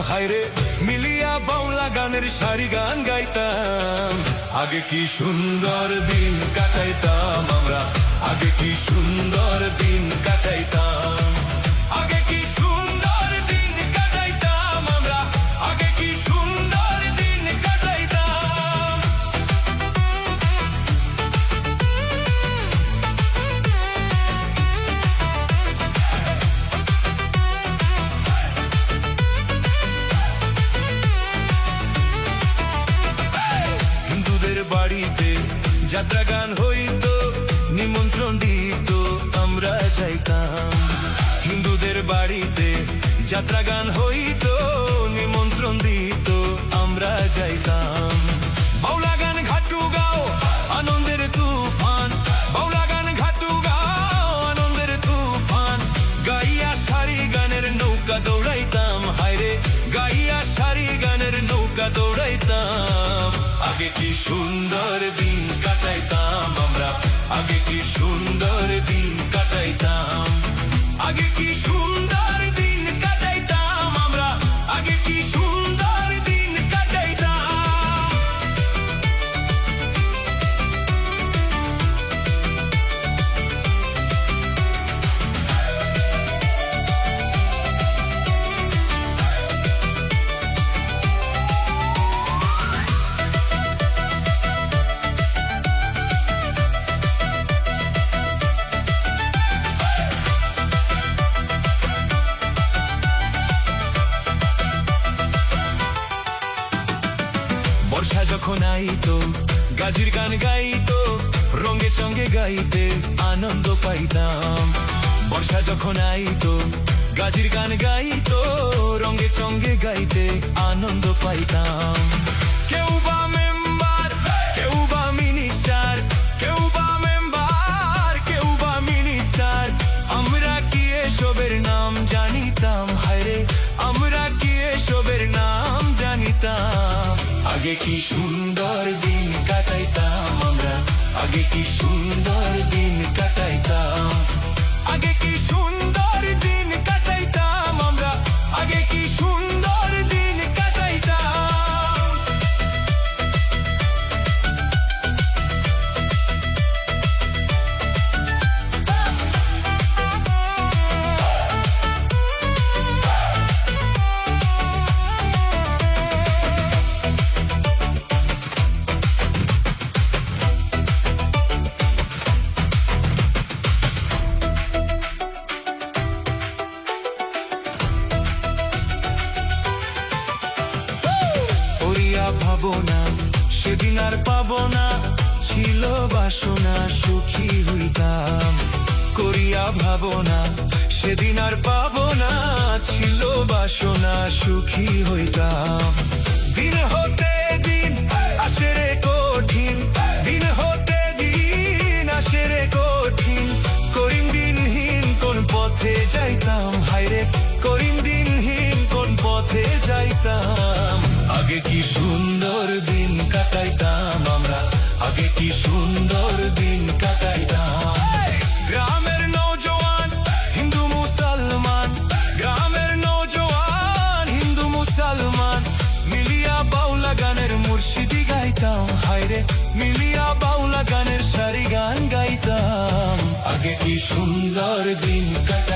হায়রে মিলিয়া বাউলা গানের সারি গান গাইতাম। আগে কি সুন্দর দিন কাটাইতাম আমরা, আগে কি সুন্দর দিন কাটাইতাম, আগে কি সুন্দর দিন কাটাইতাম আমরা, আগে কি সুন্দর দিন কাটাইতাম। হিন্দুদের বাড়িতে যাত্রা গান হইতো, নিমন্ত্রণ দিত আমরা যাইতাম। হিন্দুদের বাড়িতে যাত্রা গান হইতো, নিমন্ত্রণ দিত আমরা যাইতাম। বাউলা গান ঘাটু গাও আনন্দের তুফান, বাউলা গান ঘাটু গাও আনন্দের তুফান, গাইয়া সারি গানের নৌকা দৌড়াইতাম। হায়রে গাইয়া সারি গানের নৌকা দৌড়াইতাম। আগে কি সুন্দর দিন কাটাইতাম আমরা, আগে কি সুন্দর দিন কাটাইতাম, আগে কি সুন্দর দিন কাটাইতাম আমরা, আগে কি সুন্দর দিন কাটাইতাম। বর্ষা যখন আইতো গাজির গান গাইতো, রঙে চঙ্গে গাইতে আনন্দ পাইতাম। বর্ষা যখন আইতো গাজির গান গাইতো, রঙে চঙ্গে গাইতে আনন্দ পাইতাম। কেউ বা মেম্বার, কেউ বা মিনিস্টার, কেউ বা মেম্বার, কেউ বা মিনিস্টার, আমরা কি এসবের নাম জানিতাম। হায়রে আমরা কি এসবের নাম জানিতাম। আগে কি সুন্দর দিন কাটাইতাম আমরা, আগে কি সুন্দর দিন কাটাইতাম, আগে কি সুন্দর দিন কাটাইতাম আমরা, আগে কি সুন্দর দিন কাটাইতাম। ভাবনা সেদিন আর পাবো না, ছিল বাসনা সুখী হইতাম। করিয়া ভাবনা সেদিন আর পাবো না, ছিল বাসনা সুখী হইতাম। দিন হতে দিন আসে রে কঠিন, দিন হতে দিন আসে রে কঠিন, করিম দিনহীন কোন পথে যাইতাম। হায়রে করিম দিনহীন কোন পথে যাইতাম। আগে কি সুন্দর দিন কাটাইতাম আমরা, আগে কি সুন্দর দিন কাটাইতাম। গ্রামের নওজোয়ান হিন্দু মুসলমান, গ্রামের নওজোয়ান হিন্দু মুসলমান, মিলিয়া বাউলা গানের মুর্শিদি গাইতাম। হায়রে মিলিয়া বাউলা গানের সারি গান গাইতাম। আগে কি সুন্দর দিন কাটাইতাম।